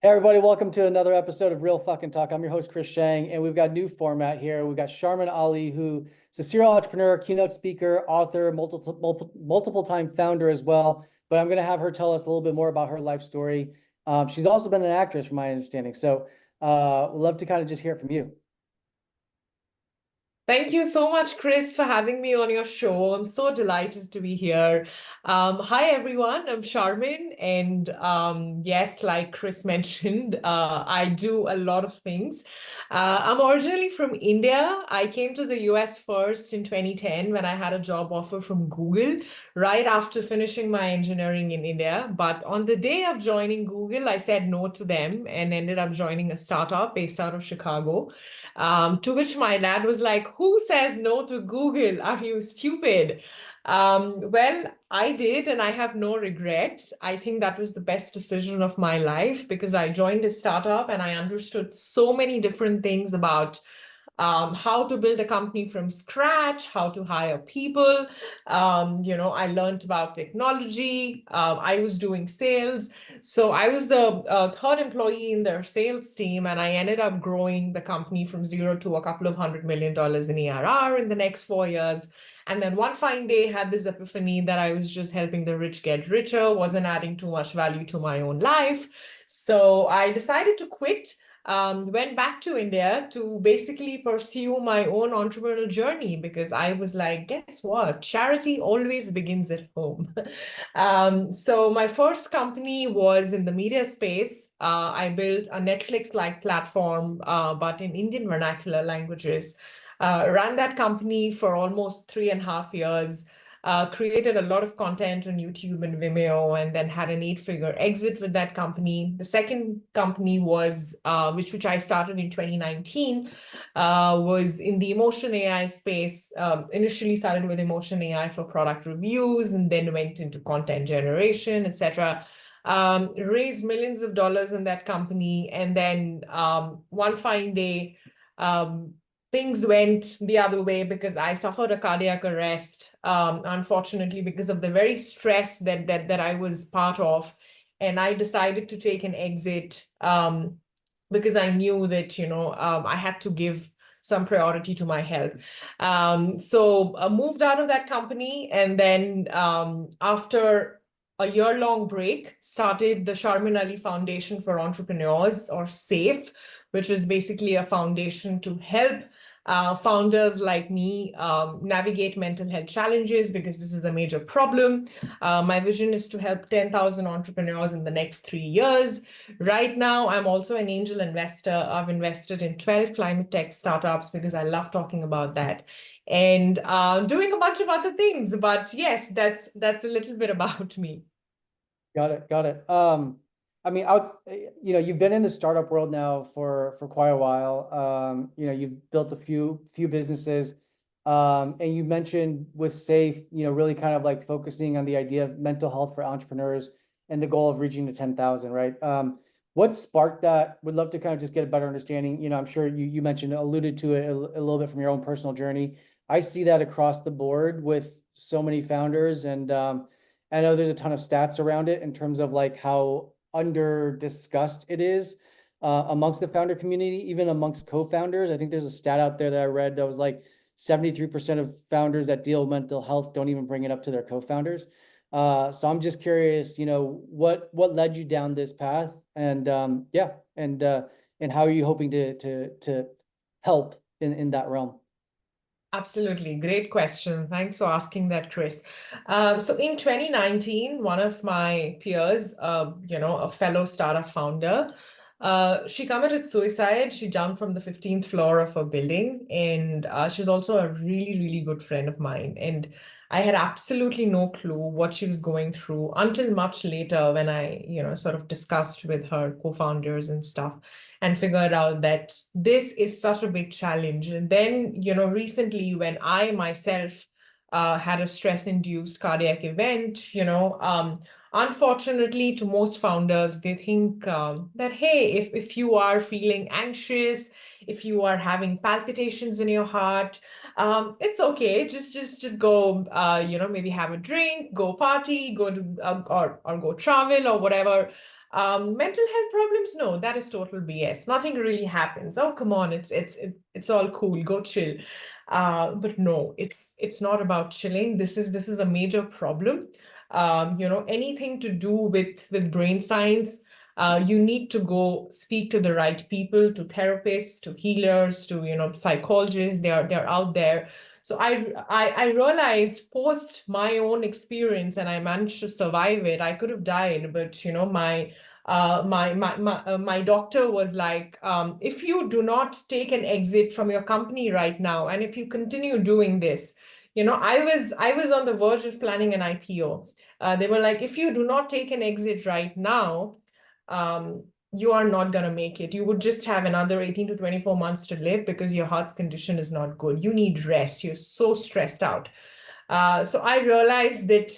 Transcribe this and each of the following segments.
Hey everybody, welcome to another episode of Real Fucking Talk. I'm your host, Chris Shang, and we've got a new format here. We've got Sharmin Ali, who is a serial entrepreneur, keynote speaker, author, multiple time founder as well. But I'm going to have her tell us a little bit more about her life story. She's also been an actress, from my understanding. So we'd love to kind of just hear it from you. Thank you so much, Chris, for having me on your show. I'm so delighted to be here. Hi, everyone. I'm Sharmin. And yes, like Chris mentioned, I do a lot of things. I'm originally from India. I came to the US first in 2010 when I had a job offer from Google right after finishing my engineering in India. But on the day of joining Google, I said no to them and ended up joining a startup based out of Chicago. To which my dad was like, "Who says no to Google? Are you stupid?" Well, I did, and I have no regret. I think that was the best decision of my life because I joined a startup and I understood so many different things about how to build a company from scratch, how to hire people. I learned about technology. I was doing sales. So I was the third employee in their sales team, and I ended up growing the company from zero to a couple of $100 million in ARR in the next 4 years. And then one fine day, had this epiphany that I was just helping the rich get richer, wasn't adding too much value to my own life. So I decided to quit. Went back to India to basically pursue my own entrepreneurial journey because I was like, guess what? Charity always begins at home. So my first company was in the media space. I built a Netflix-like platform, but in Indian vernacular languages. Ran that company for almost 3.5 years. Created a lot of content on YouTube and Vimeo, and then had an 8-figure exit with that company. The second company was, which I started in 2019, was in the emotion AI space. Initially started with emotion AI for product reviews, and then went into content generation, etc. Raised millions of dollars in that company, and then one fine day, things went the other way because I suffered a cardiac arrest, unfortunately, because of the very stress that I was part of. And I decided to take an exit because I knew that, I had to give some priority to my health. So I moved out of that company. And then after a year-long break, started the Sharmin Ali Foundation for Entrepreneurs, or SAFE, which is basically a foundation to help founders like me navigate mental health challenges because this is a major problem. My vision is to help 10,000 entrepreneurs in the next 3 years. Right now, I'm also an angel investor. I've invested in 12 climate tech startups because I love talking about that, and doing a bunch of other things. But yes, that's a little bit about me. Got it. Got it. I mean, you've been in the startup world now for quite a while. You've built a few businesses, and you mentioned with Safe, really kind of like focusing on the idea of mental health for entrepreneurs and the goal of reaching the 10,000, right? What sparked that? Would love to kind of just get a better understanding. I'm sure you mentioned, alluded to it a little bit from your own personal journey. I see that across the board with so many founders, and I know there's a ton of stats around it in terms of like how under discussed it is amongst the founder community, even amongst co-founders. I think there's a stat out there that I read that was like 73% of founders that deal with mental health don't even bring it up to their co-founders. So I'm just curious, what led you down this path, and and how are you hoping to help in that realm? Absolutely. Great question. Thanks for asking that, Chris. So in 2019, one of my peers, a fellow startup founder, she committed suicide. She jumped from the 15th floor of a building, and she's also a really, really good friend of mine. And I had absolutely no clue what she was going through until much later when I, sort of discussed with her co-founders and stuff and figured out that this is such a big challenge. And then, recently when I myself had a stress-induced cardiac event, unfortunately, to most founders, they think that, hey, if you are feeling anxious, if you are having palpitations in your heart, it's okay. Just go, maybe have a drink, go party, go to or go travel or whatever. Mental health problems, no, that is total BS. Nothing really happens. Oh, come on, it's all cool. Go chill. But no, it's not about chilling. This is a major problem. Anything to do with brain science, you need to go speak to the right people, to therapists, to healers, to psychologists. They're out there. So I realized post my own experience, and I managed to survive it. I could have died, but my doctor was like, if you do not take an exit from your company right now, and if you continue doing this, I was on the verge of planning an IPO. They were like, if you do not take an exit right now, you are not going to make it. You would just have another 18 to 24 months to live because your heart's condition is not good. You need rest. You're so stressed out. So I realized that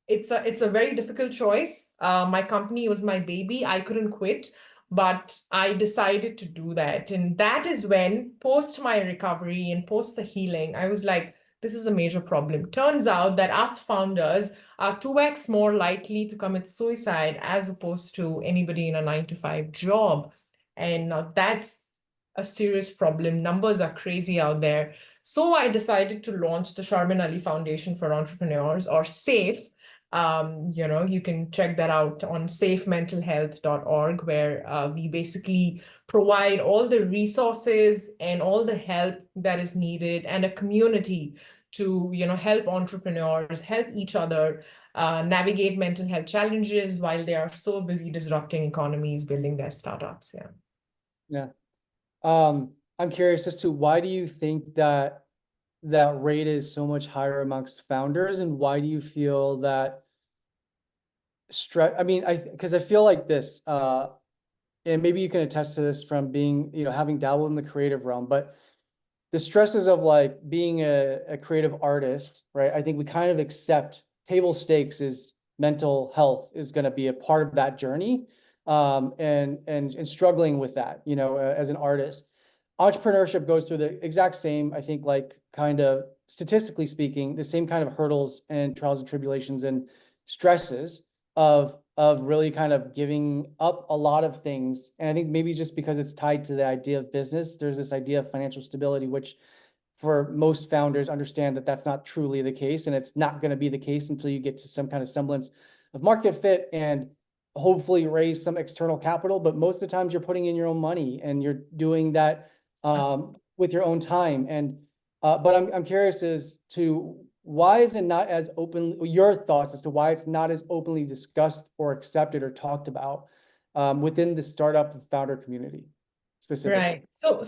it's a very difficult choice. My company was my baby. I couldn't quit, but I decided to do that. And that is when, post my recovery and post the healing, I was like, this is a major problem. Turns out that us founders are 2x more likely to commit suicide as opposed to anybody in a 9 to 5 job. And now that's a serious problem. Numbers are crazy out there. So I decided to launch the Sharmin Ali Foundation for Entrepreneurs, or SAFE. You can check that out on safementalhealth.org, where we basically provide all the resources and all the help that is needed, and a community to help entrepreneurs, help each other navigate mental health challenges while they are so busy disrupting economies, building their startups. Yeah. Yeah. I'm curious as to why do you think that rate is so much higher amongst founders, and why do you feel that stress? I mean, because I feel like this, and maybe you can attest to this from being, having dabbled in the creative realm, but the stresses of like being a creative artist, right? I think we kind of accept table stakes is mental health is going to be a part of that journey, and struggling with that, as an artist. Entrepreneurship goes through the exact same, I think, like kind of statistically speaking, the same kind of hurdles and trials and tribulations and stresses of really kind of giving up a lot of things. And I think maybe just because it's tied to the idea of business, there's this idea of financial stability, which for most founders understand that that's not truly the case. And it's not going to be the case until you get to some kind of semblance of market fit and hopefully raise some external capital. But most of the times you're putting in your own money and you're doing that with your own time. And but I'm curious as to why is it not as open, your thoughts as to why it's not as openly discussed or accepted or talked about within the startup and founder community specifically? Right. So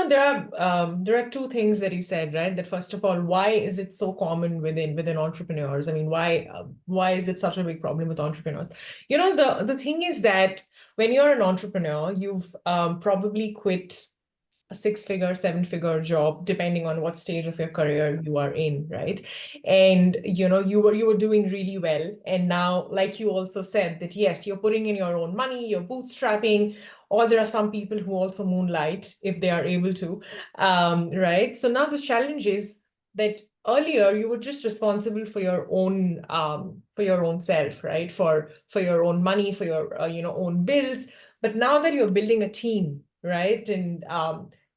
there are two things that you said, right? That first of all, why is it so common within entrepreneurs? I mean, why is it such a big problem with entrepreneurs? The thing is that when you're an entrepreneur, you've probably quit a 6-figure, 7-figure job, depending on what stage of your career you are in, right? And you were doing really well. And now, like you also said, that yes, you're putting in your own money, you're bootstrapping, or there are some people who also moonlight if they are able to, right? So now the challenge is that earlier you were just responsible for your own self, right? For your own money, for your own bills. But now that you're building a team, right? And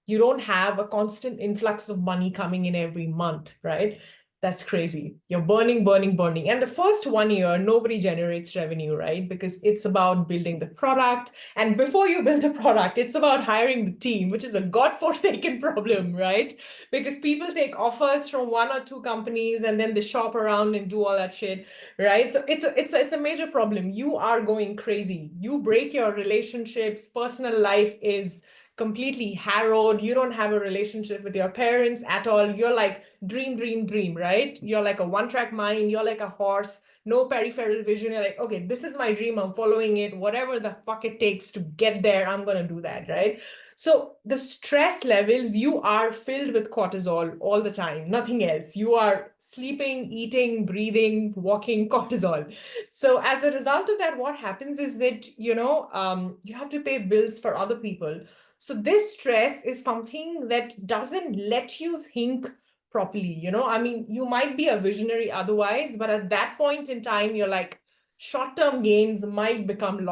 you don't have a constant influx of money coming in every month, right? That's crazy. You're burning, burning, burning. And the first 1 year, nobody generates revenue, right? Because it's about building the product. And before you build the product, it's about hiring the team, which is a godforsaken problem, right? Because people take offers from 1 or 2 companies and then they shop around and do all that shit, right? So it's a major problem. You are going crazy. You break your relationships. Personal life is completely harrowed. You don't have a relationship with your parents at all. You're like dream, dream, dream, right? You're like a one-track mind. You're like a horse, no peripheral vision. You're like, okay, this is my dream. I'm following it. Whatever the fuck it takes to get there, I'm going to do that, right? So the stress levels, you are filled with cortisol all the time, nothing else. You are sleeping, eating, breathing, walking, cortisol. So as a result of that, what happens is that, you have to pay bills for other people. So this stress is something that doesn't let you think properly. I mean, you might be a visionary otherwise, but at that point in time, you're like, short-term gains might become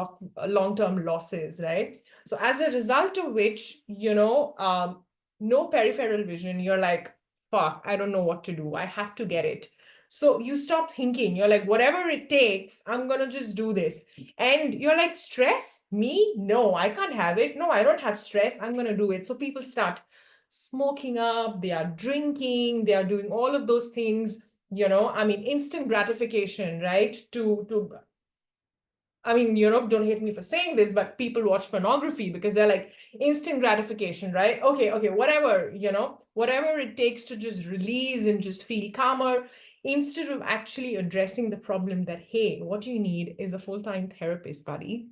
long-term losses, right? So as a result of which, no peripheral vision, you're like, fuck, I don't know what to do. I have to get it. So you stop thinking. You're like, whatever it takes, I'm gonna just do this. And you're like, stress? Me? No, I can't have it. No, I don't have stress. I'm gonna do it. So people start smoking up, they are drinking, they are doing all of those things, I mean, instant gratification, right? I mean, don't hate me for saying this, but people watch pornography because they're like instant gratification, right? Okay, whatever, whatever it takes to just release and just feel calmer, instead of actually addressing the problem that, hey, what you need is a full-time therapist, buddy.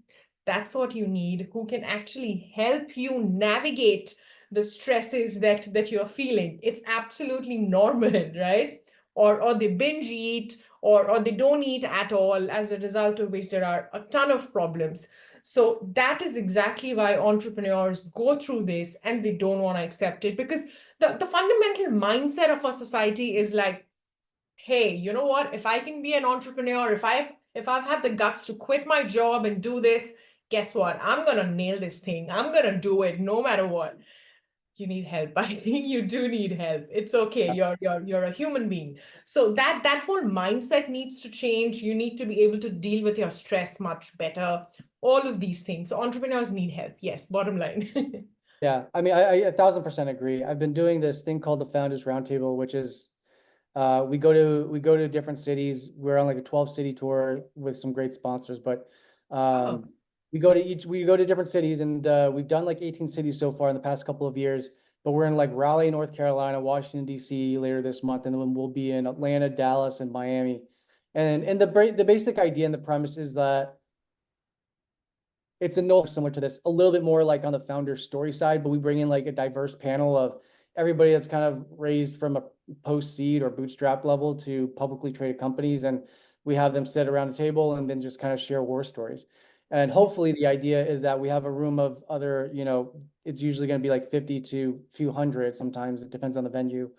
That's what you need, who can actually help you navigate the stresses that you're feeling. It's absolutely normal, right? Or they binge eat, or they don't eat at all, as a result of which there are a ton of problems. So that is exactly why entrepreneurs go through this and they don't want to accept it, because the fundamental mindset of our society is like, hey, you know what? If I can be an entrepreneur, if I've had the guts to quit my job and do this, guess what? I'm gonna nail this thing. I'm gonna do it no matter what. You need help. I think you do need help. It's okay. You're a human being. So that whole mindset needs to change. You need to be able to deal with your stress much better. All of these things. So entrepreneurs need help. Yes, bottom line. Yeah, I mean, I 1000% agree. I've been doing this thing called the Founders Roundtable, which is we go to different cities. We're on like a 12 city tour with some great sponsors, but Oh, we go to different cities, and we've done like 18 cities so far in the past couple of years. But we're in like Raleigh, North Carolina, Washington, D.C. later this month, and then we'll be in Atlanta, Dallas, and Miami. And the basic idea and the premise is that it's a no similar to this, a little bit more like on the founder story side, but we bring in like a diverse panel of everybody that's kind of raised from a post seed or bootstrap level to publicly traded companies. And we have them sit around a table and then just kind of share war stories. And hopefully the idea is that we have a room of other, it's usually going to be like 50 to a few hundred. Sometimes it depends on the venue.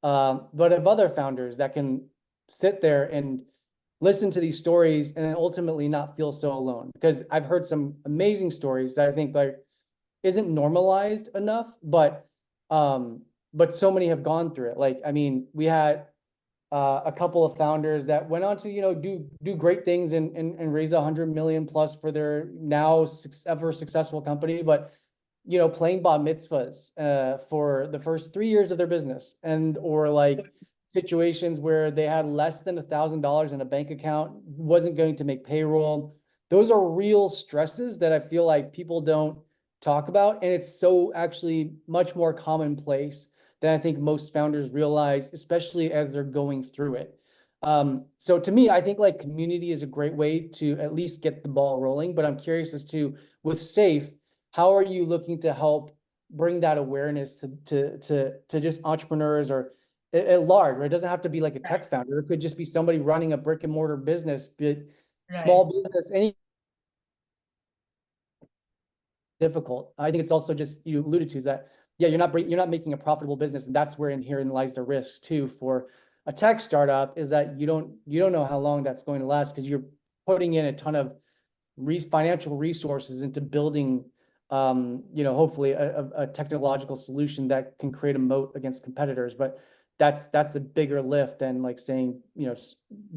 But of other founders that can sit there and listen to these stories and then ultimately not feel so alone, because I've heard some amazing stories that I think like isn't normalized enough, but so many have gone through it. Like, I mean, we had a couple of founders that went on to, do great things and raise 100 million plus for their now ever successful company, but playing bar mitzvahs for the first 3 years of their business, and or like situations where they had less than $1,000 in a bank account, wasn't going to make payroll. Those are real stresses that I feel like people don't talk about, and it's so actually much more commonplace than I think most founders realize, especially as they're going through it. So to me, I think like community is a great way to at least get the ball rolling, but I'm curious as to, with Safe, how are you looking to help bring that awareness to just entrepreneurs or at large, right? It doesn't have to be like a tech founder. It could just be somebody running a brick and mortar business, but right. small business, any difficult. I think it's also just, you alluded to, is that, yeah, you're not making a profitable business, and that's where inherent lies the risk too for a tech startup, is that you don't know how long that's going to last, because you're putting in a ton of financial resources into building, hopefully a technological solution that can create a moat against competitors. But that's a bigger lift than like saying,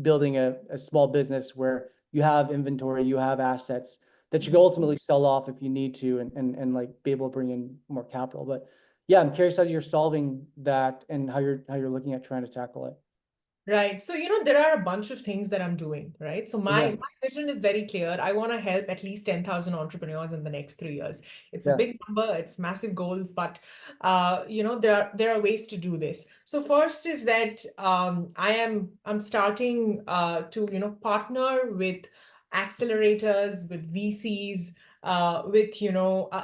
building a small business where you have inventory, you have assets that you can ultimately sell off if you need to, and like be able to bring in more capital. But yeah, I'm curious how you're solving that and how you're looking at trying to tackle it. Right. So, there are a bunch of things that I'm doing, right? So Yeah, my vision is very clear. I want to help at least 10,000 entrepreneurs in the next 3 years. It's a yeah, big number, it's massive goals, but there are ways to do this. So first is that I'm starting to partner with accelerators, with VCs, with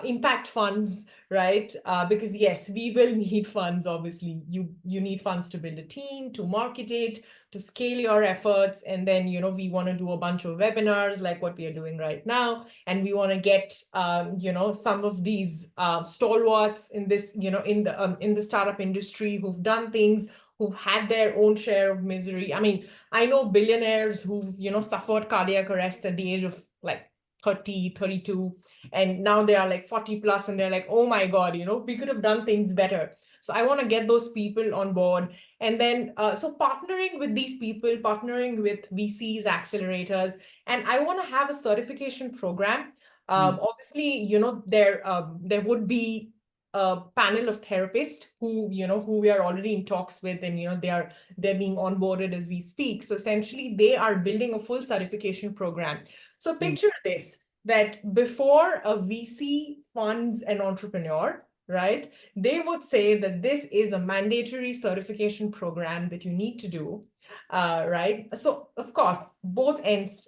impact funds, right? Because yes, we will need funds. Obviously, you need funds to build a team, to market it, to scale your efforts, and then we want to do a bunch of webinars like what we are doing right now, and we want to get some of these stalwarts in this in the startup industry who've done things who've had their own share of misery. I mean, I know billionaires who've, suffered cardiac arrest at the age of like 30, 32, and now they are like 40 plus, and they're like, oh my God, we could have done things better. So I want to get those people on board. And then, so partnering with these people, partnering with VCs, accelerators, and I want to have a certification program. Obviously, there would be a panel of therapists who we are already in talks with, and they're being onboarded as we speak. So essentially, they are building a full certification program. So picture this, that before a VC funds an entrepreneur, right? They would say that this is a mandatory certification program that you need to do, right? So of course, both ends,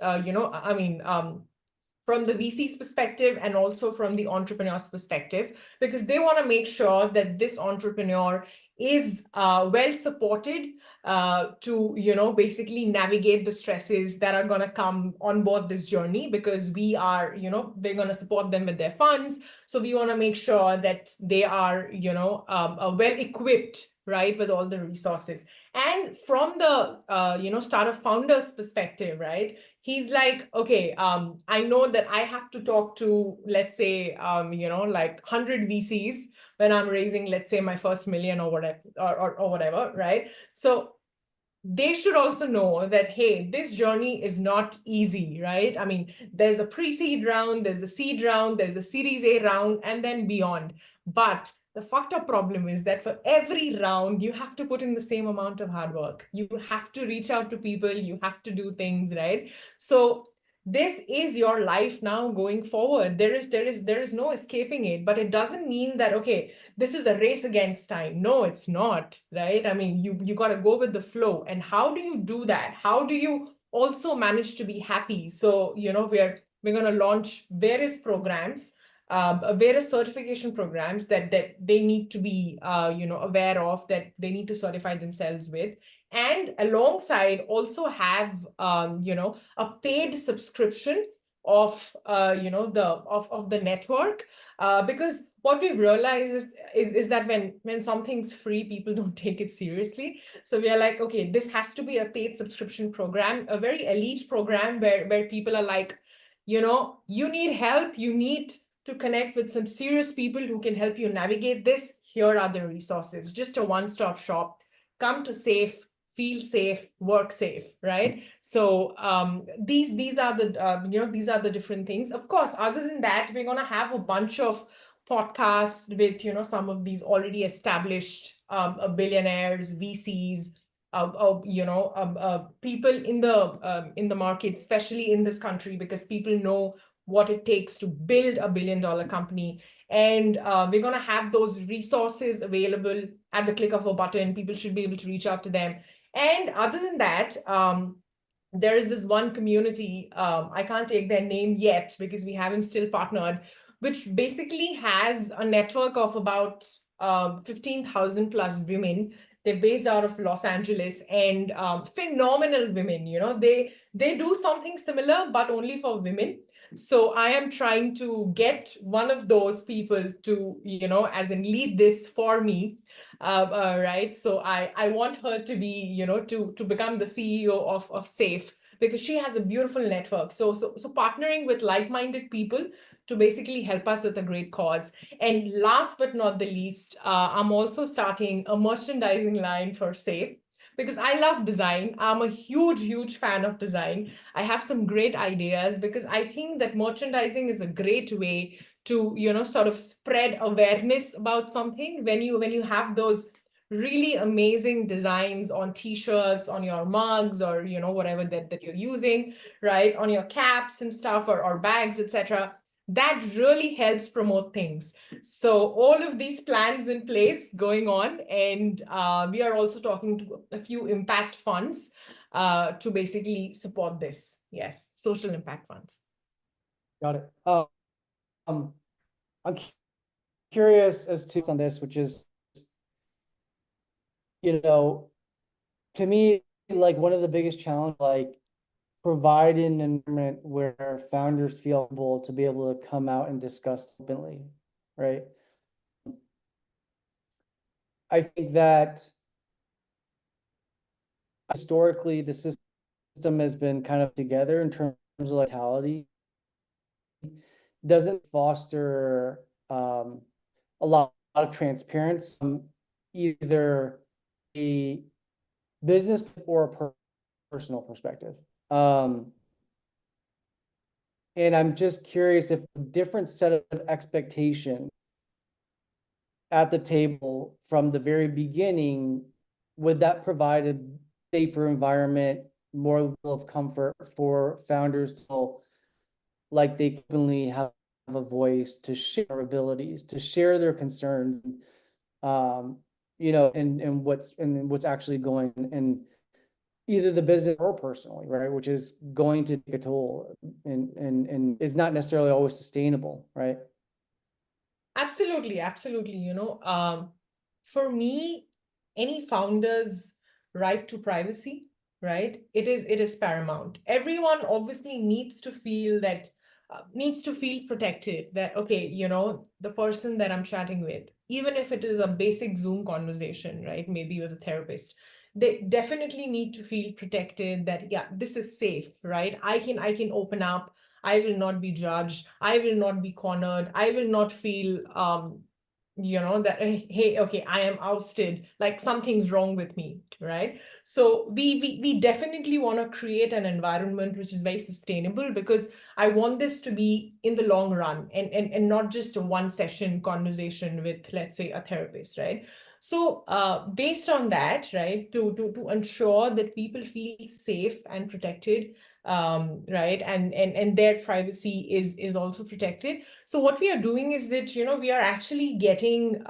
from the VC's perspective and also from the entrepreneur's perspective, because they want to make sure that this entrepreneur is well supported to basically navigate the stresses that are going to come on board this journey, because we are we're going to support them with their funds. So we want to make sure that they are well equipped, right, with all the resources. And from the startup founder's perspective, right, he's like, okay, I know that I have to talk to, let's say, like 100 VCs when I'm raising, let's say, my first million or whatever, or whatever, right? So they should also know that, hey, this journey is not easy, right? I mean, there's a pre-seed round, there's a seed round, there's a Series A round, and then beyond. But the fucked up problem is that for every round, you have to put in the same amount of hard work. You have to reach out to people, you have to do things, right? So this is your life now going forward. There is no escaping it, but it doesn't mean that, okay, this is a race against time. No, it's not, right? I mean, you got to go with the flow. And how do you do that? How do you also manage to be happy? So, we're going to launch various programs, various certification programs that they need to be aware of, that they need to certify themselves with, and alongside also have a paid subscription of the network, because what we've realized is that when something's free, people don't take it seriously. So we are like, okay, this has to be a paid subscription program, a very elite program where people are like, you need help, you need to connect with some serious people who can help you navigate this. Here are the resources, just a one-stop shop. Come to safe, feel safe, work safe, right? So these are the these are the different things. Of course, other than that, we're going to have a bunch of podcasts with some of these already established billionaires, VCs, people in the market, especially in this country, because people know what it takes to build a billion-dollar company. And we're going to have those resources available at the click of a button. People should be able to reach out to them. And other than that, there is this one community, I can't take their name yet because we haven't still partnered, which basically has a network of about 15,000 plus women. They're based out of Los Angeles, and phenomenal women. They do something similar, but only for women. So I am trying to get one of those people to, as in lead this for me. Right. So I want her to be, to become the CEO of SAFE, because she has a beautiful network. So partnering with like-minded people to basically help us with a great cause. And last but not the least, I'm also starting a merchandising line for SAFE, because I love design. I'm a huge fan of design. I have some great ideas, because I think that merchandising is a great way to sort of spread awareness about something. When you have those really amazing designs on t-shirts, on your mugs, or whatever that you're using, right, on your caps and stuff, or bags, etc., that really helps promote things. So all of these plans in place going on, and we are also talking to a few impact funds to basically support this. Yes, social impact funds. Got it. I'm curious as to on this, which is, to me, like one of the biggest challenges, like providing an environment where founders feel able to be able to come out and discuss openly, right? I think that historically the system has been kind of together in terms of vitality, doesn't foster a lot of transparency from either a business or a personal perspective. And I'm just curious if a different set of expectations at the table from the very beginning, would that provide a safer environment, more level of comfort for founders to feel like they openly have a voice to share their abilities, to share their concerns, and what's actually going in either the business or personally, right? Which is going to take a toll and is not necessarily always sustainable, right? Absolutely, absolutely. For me, any founder's right to privacy, right? It is paramount. Everyone obviously needs to feel protected that, okay, the person that I'm chatting with, even if it is a basic Zoom conversation, right? Maybe with a therapist, they definitely need to feel protected that, yeah, this is safe, right? I can open up. I will not be judged. I will not be cornered. I will not feel, that, hey, okay, I am ousted, like something's wrong with me, right? So we definitely want to create an environment which is very sustainable, because I want this to be in the long run, and not just a one session conversation with, let's say, a therapist, right? So based on that, right, to ensure that people feel safe and protected, right, and their privacy is also protected. So what we are doing is that, we are actually getting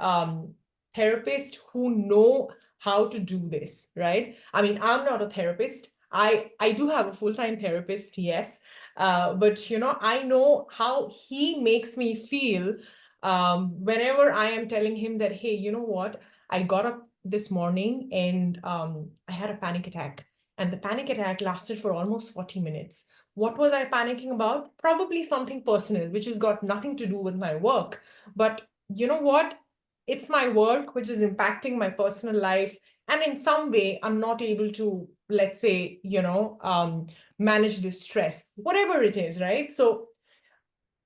therapists who know how to do this, right? I mean, I'm not a therapist. I do have a full-time therapist, yes. But, I know how he makes me feel whenever I am telling him that, hey, you know what? I got up this morning and I had a panic attack. And the panic attack lasted for almost 40 minutes. What was I panicking about? Probably something personal, which has got nothing to do with my work. But you know what? It's my work which is impacting my personal life. And in some way, I'm not able to, let's say, manage this stress, whatever it is, right? So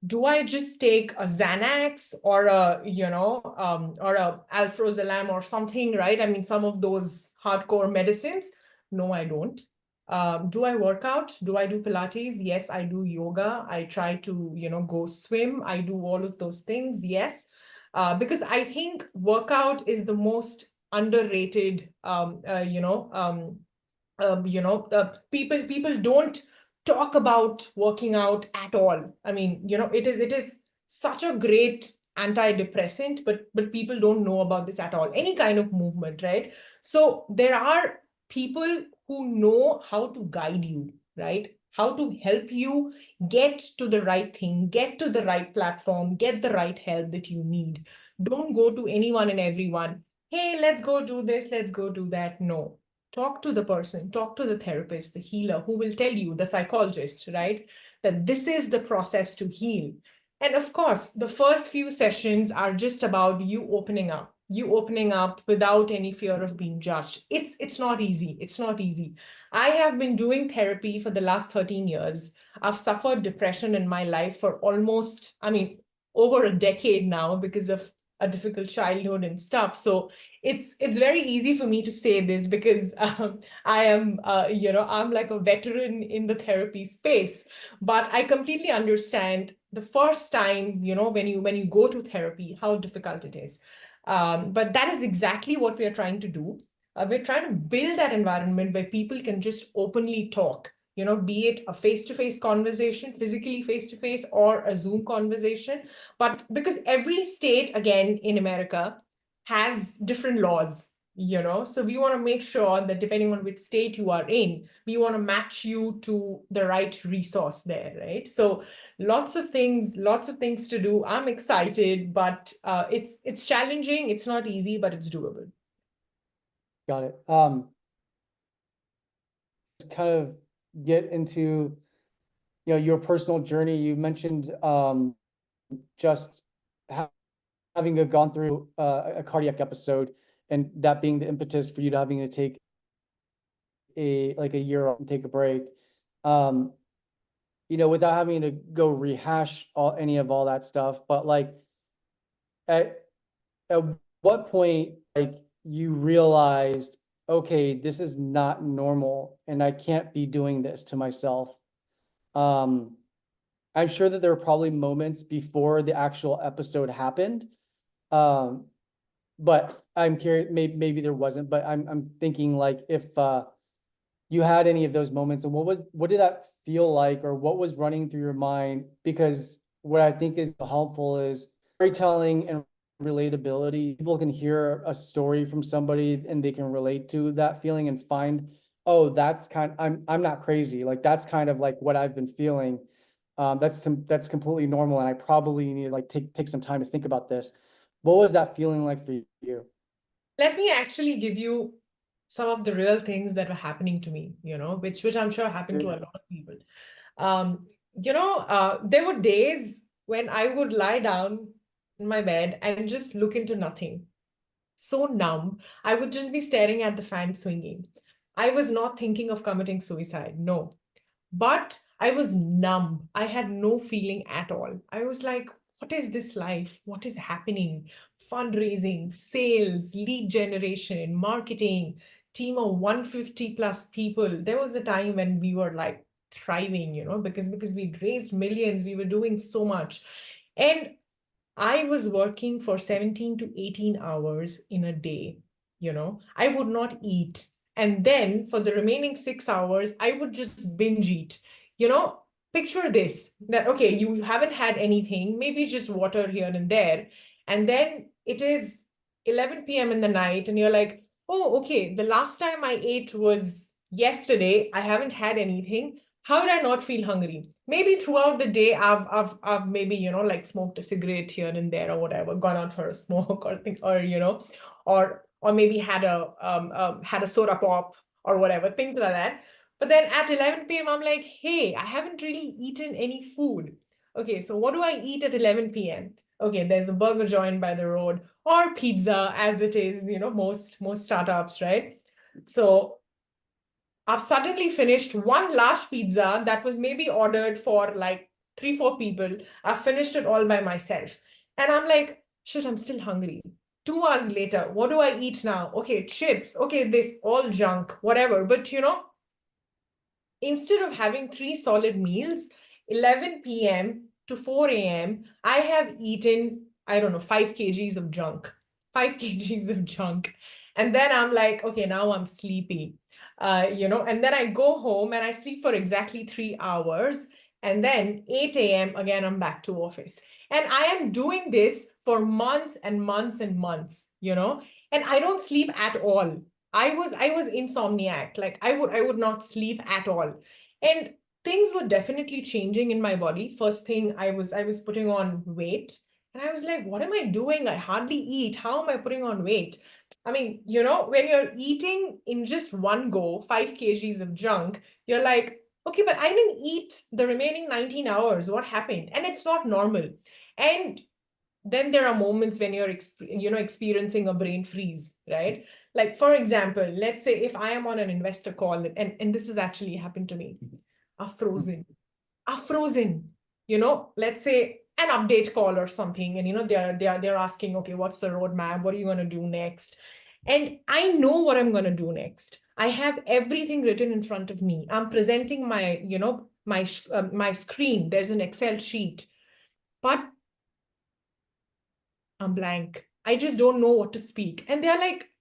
do I just take a Xanax or or a Alfrozalam or something, right? I mean, some of those hardcore medicines. No, I don't. Do I work out? Do I do Pilates? Yes, I do yoga. I try to, go swim. I do all of those things. Yes. Because I think workout is the most underrated, people don't talk about working out at all. I mean, it is such a great antidepressant, but people don't know about this at all. Any kind of movement, right? So there are people who know how to guide you, right? How to help you get to the right thing, get to the right platform, get the right help that you need. Don't go to anyone and everyone. Hey, let's go do this, let's go do that. No, talk to the person, talk to the therapist, the healer, who will tell you, the psychologist, right, that this is the process to heal. And of course, the first few sessions are just about you opening up without any fear of being judged. It's not easy. It's not easy. I have been doing therapy for the last 13 years. I've suffered depression in my life for almost, I mean, over a decade now, because of a difficult childhood and stuff. So it's very easy for me to say this, because I am I'm like a veteran in the therapy space. But I completely understand the first time, when you go to therapy, how difficult it is. But that is exactly what we are trying to do. We're trying to build that environment where people can just openly talk, be it a face-to-face conversation, physically face-to-face, or a Zoom conversation. But because every state, again, in America has different laws, so we want to make sure that depending on which state you are in, we want to match you to the right resource there, right? So lots of things to do. I'm excited, but it's challenging. It's not easy, but it's doable. Got it. Just kind of get into, your personal journey. You mentioned just having gone through a cardiac episode, and that being the impetus for you to having to take a year off and take a break. Without having to go rehash any of all that stuff, but like at at what point like you realized, okay, this is not normal and I can't be doing this to myself. I'm sure that there were probably moments before the actual episode happened. But I'm curious, maybe there wasn't, but I'm thinking like if you had any of those moments, and what did that feel like, or what was running through your mind? Because what I think is helpful is storytelling and relatability. People can hear a story from somebody and they can relate to that feeling and find, oh, I'm not crazy. Like that's kind of like what I've been feeling. That's completely normal, and I probably need to like take some time to think about this. What was that feeling like for you? Let me actually give you some of the real things that were happening to me, which I'm sure happened to a lot of people. There were days when I would lie down in my bed and just look into nothing. So numb. I would just be staring at the fan swinging. I was not thinking of committing suicide. No. But I was numb. I had no feeling at all. I was like, what is this life? What is happening? Fundraising, sales, lead generation, marketing, team of 150 plus people. There was a time when we were like thriving, because we'd raised millions, we were doing so much. And I was working for 17 to 18 hours in a day. I would not eat. And then for the remaining 6 hours, I would just binge eat. Picture this, that, okay, you haven't had anything, maybe just water here and there. And then it is 11 p.m. in the night, and you're like, oh, okay, the last time I ate was yesterday. I haven't had anything. How would I not feel hungry? Maybe throughout the day, I've maybe, like smoked a cigarette here and there or whatever, gone out for a smoke or thing, or maybe had a soda pop or whatever, things like that. But then at 11 p.m., I'm like, hey, I haven't really eaten any food. Okay, so what do I eat at 11 p.m.? Okay, there's a burger joint by the road or pizza, as it is, most startups, right? So I've suddenly finished one large pizza that was maybe ordered for like 3, 4 people. I've finished it all by myself. And I'm like, shit, I'm still hungry. 2 hours later, what do I eat now? Okay, chips. Okay, this all junk, whatever. But instead of having 3 solid meals, 11 p.m. to 4 a.m., I have eaten, I don't know, 5 kgs of junk. 5 kgs of junk. And then I'm like, okay, now I'm sleepy. And then I go home and I sleep for exactly 3 hours. And then 8 a.m., again, I'm back to office. And I am doing this for months and months and months, and I don't sleep at all. I was insomniac. Like I would not sleep at all. And things were definitely changing in my body. First thing, I was putting on weight. And I was like, what am I doing? I hardly eat. How am I putting on weight? I mean, when you're eating in just one go, 5 kgs of junk, you're like, okay, but I didn't eat the remaining 19 hours. What happened? And it's not normal. And then there are moments when you're experiencing a brain freeze, right? Like, for example, let's say if I am on an investor call, and this has actually happened to me, are frozen are frozen. Let's say an update call or something, and they're asking, okay, what's the roadmap, what are you going to do next? And I know what I'm going to do next. I have everything written in front of me. I'm presenting my screen. There's an Excel sheet, but I'm blank. I just don't know what to speak. And they're like,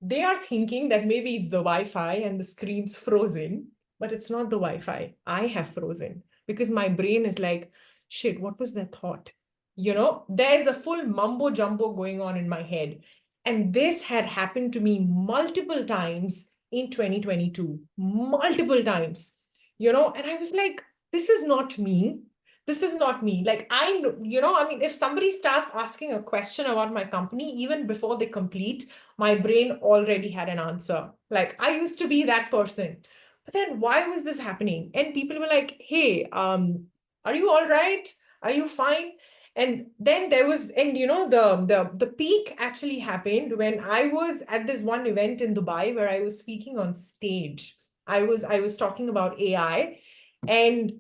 they are thinking that maybe it's the Wi-Fi and the screen's frozen, but it's not the Wi-Fi. I have frozen because my brain is like, shit, what was that thought? There's a full mumbo jumbo going on in my head. And this had happened to me multiple times in 2022, multiple times, and I was like, this is not me. This is not me. Like, I mean, if somebody starts asking a question about my company, even before they complete, my brain already had an answer. Like, I used to be that person. But then why was this happening? And people were like, hey, are you all right? Are you fine? And then there was, and the peak actually happened when I was at this one event in Dubai where I was speaking on stage. I was talking about AI, and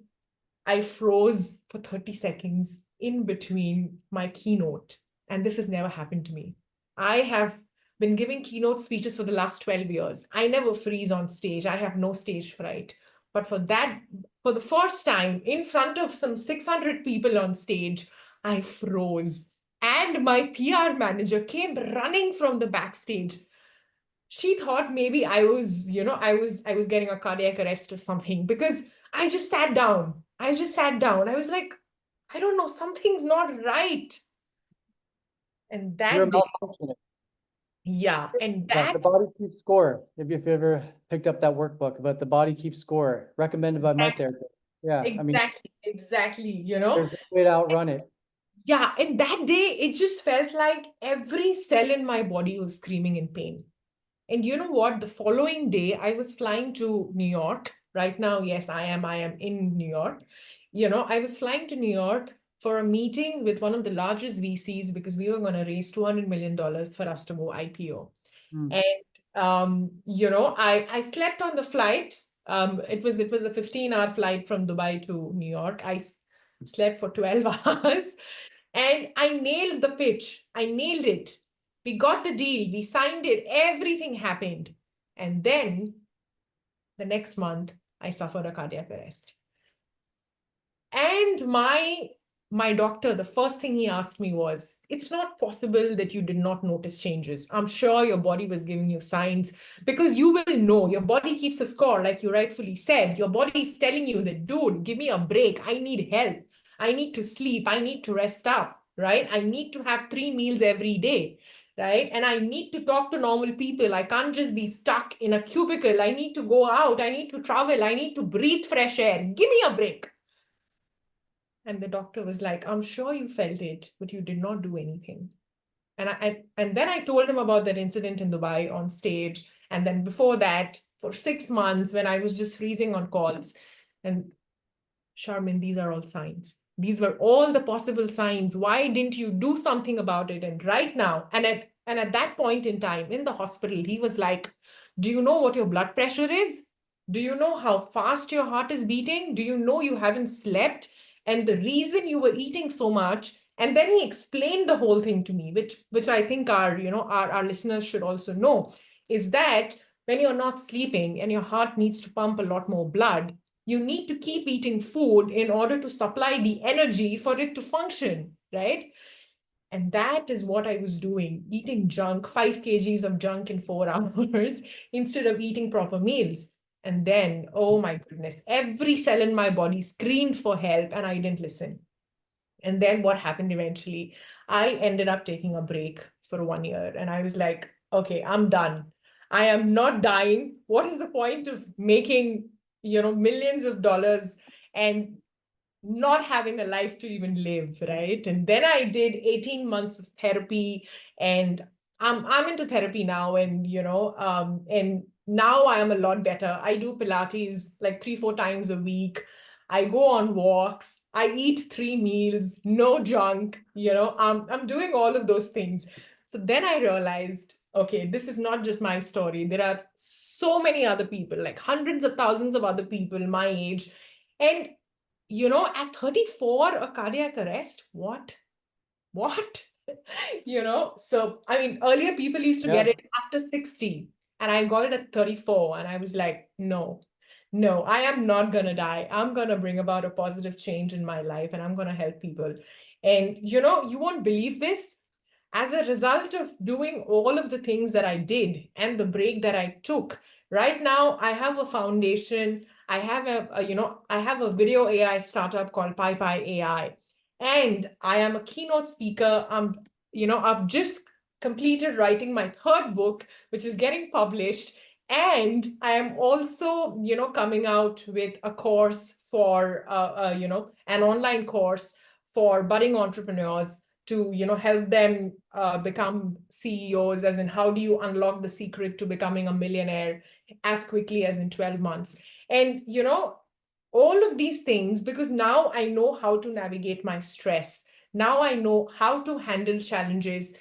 I froze for 30 seconds in between my keynote. And this has never happened to me. I have been giving keynote speeches for the last 12 years. I never freeze on stage. I have no stage fright. But for the first time in front of some 600 people on stage, I froze. And my PR manager came running from the backstage. She thought maybe I was getting a cardiac arrest or something, because I just sat down. I was like, I don't know, something's not right. And You're that day, malfunctioning. yeah, and Yeah, the that body keeps score. If you've ever picked up that workbook, but the body keeps score, recommended by my therapist. Yeah, I mean, exactly. there's no way to outrun it. Yeah, and that day it just felt like every cell in my body was screaming in pain. And you know what? The following day, I was flying to New York. Right now, yes, I am in New York. I was flying to New York for a meeting with one of the largest VCs because we were going to raise $200 million for us to go IPO. Hmm. And I slept on the flight. It was a 15-hour flight from Dubai to New York. I slept for 12 hours. And I nailed the pitch. I nailed it. We got the deal. We signed it. Everything happened. And then the next month, I suffered a cardiac arrest. And my doctor, the first thing he asked me was, it's not possible that you did not notice changes. I'm sure your body was giving you signs, because you will know. Your body keeps a score, like you rightfully said. Your body is telling you that, dude, give me a break. I need help. I need to sleep. I need to rest up, right? I need to have 3 meals every day, right? And I need to talk to normal people. I can't just be stuck in a cubicle. I need to go out. I need to travel. I need to breathe fresh air. Give me a break. And the doctor was like, I'm sure you felt it, but you did not do anything. And then I told him about that incident in Dubai on stage. And then before that, for 6 months, when I was just freezing on calls. And Sharmin, these are all signs. These were all the possible signs. Why didn't you do something about it? And right now, and at that point in time in the hospital, he was like, do you know what your blood pressure is? Do you know how fast your heart is beating? Do you know you haven't slept? And the reason you were eating so much. And then he explained the whole thing to me, which I think our listeners should also know, is that when you're not sleeping and your heart needs to pump a lot more blood, you need to keep eating food in order to supply the energy for it to function, right? And that is what I was doing, eating junk, 5 kgs of junk in 4 hours instead of eating proper meals. And then, oh my goodness, every cell in my body screamed for help and I didn't listen. And then what happened eventually, I ended up taking a break for 1 year and I was like, okay, I'm done. I am not dying. What is the point of making, millions of dollars and not having a life to even live, right? And then I did 18 months of therapy, and I'm into therapy now, and now I am a lot better. I do Pilates like 3-4 times a week. I go on walks. I eat 3 meals, no junk. I'm doing all of those things. So then I realized, okay, this is not just my story. There are so many other people, like hundreds of thousands of other people my age, and at 34, a cardiac arrest? What? What? So I mean, earlier people used to get Yeah. it after 60, and I got it at 34, and I was like, no, I am not gonna die. I'm gonna bring about a positive change in my life, and I'm gonna help people. And you won't believe this. As a result of doing all of the things that I did and the break that I took, right now I have a foundation. I have I have a video AI startup called PyPy AI, and I am a keynote speaker. I've just completed writing my third book, which is getting published. And I am also, coming out with a course for, an online course for budding entrepreneurs to, help them become CEOs, as in how do you unlock the secret to becoming a millionaire as quickly as in 12 months. And, all of these things, because now I know how to navigate my stress. Now I know how to handle challenges,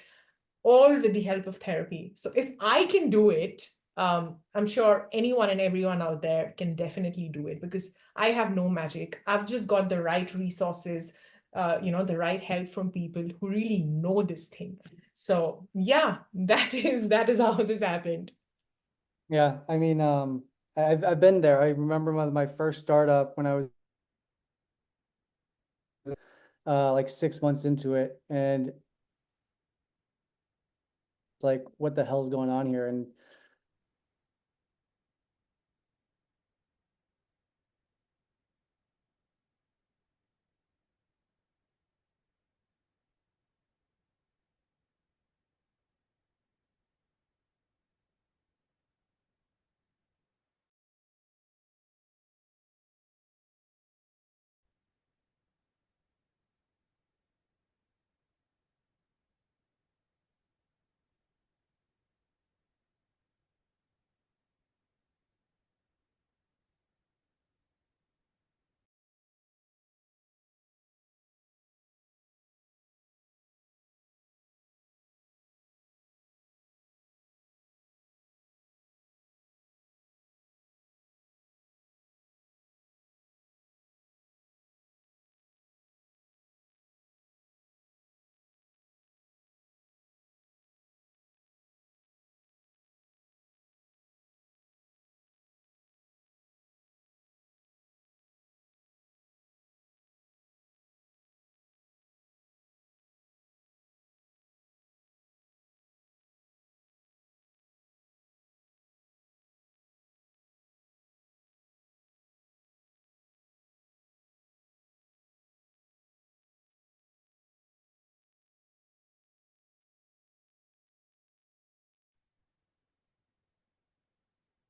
all with the help of therapy. So if I can do it, I'm sure anyone and everyone out there can definitely do it, because I have no magic. I've just got the right resources, the right help from people who really know this thing. So yeah, that is how this happened. Yeah, I mean, I've been there. I remember my first startup when I was like 6 months into it, and it's like, what the hell's going on here? And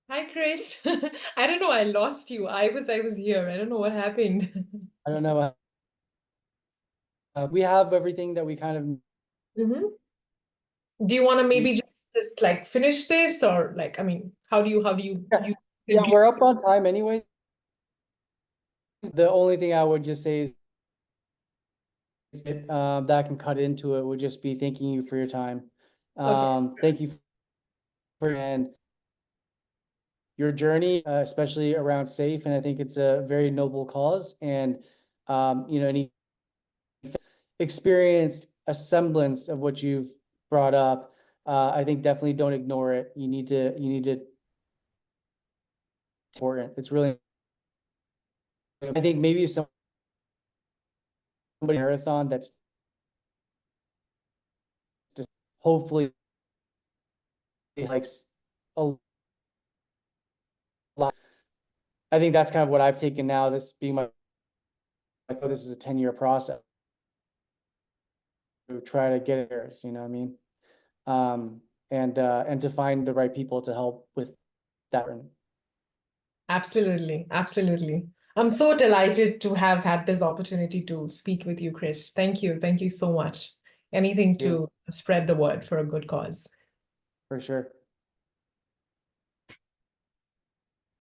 Hi, Chris. I don't know. I lost you. I was here. I don't know what happened. I don't know. We have everything that we kind of. Mhm. Do you want to maybe just like finish this, or like, I mean, how do you Yeah, yeah, conclude? we're up on time anyway. The only thing I would just say is that, that can cut into it would just be thanking you for your time. Okay. Thank you for and your journey, especially around safe. And I think it's a very noble cause. And any experienced a semblance of what you've brought up, I think definitely don't ignore it. You need to important. It's really, I think maybe somebody marathon that's just hopefully likes a lot. I think that's kind of what I've taken now, this being I thought this is a 10-year process to try to get it there, you know what I mean? And to find the right people to help with that. Absolutely. Absolutely. I'm so delighted to have had this opportunity to speak with you, Chris. Thank you. Thank you so much. Anything Yeah, to spread the word for a good cause. for sure.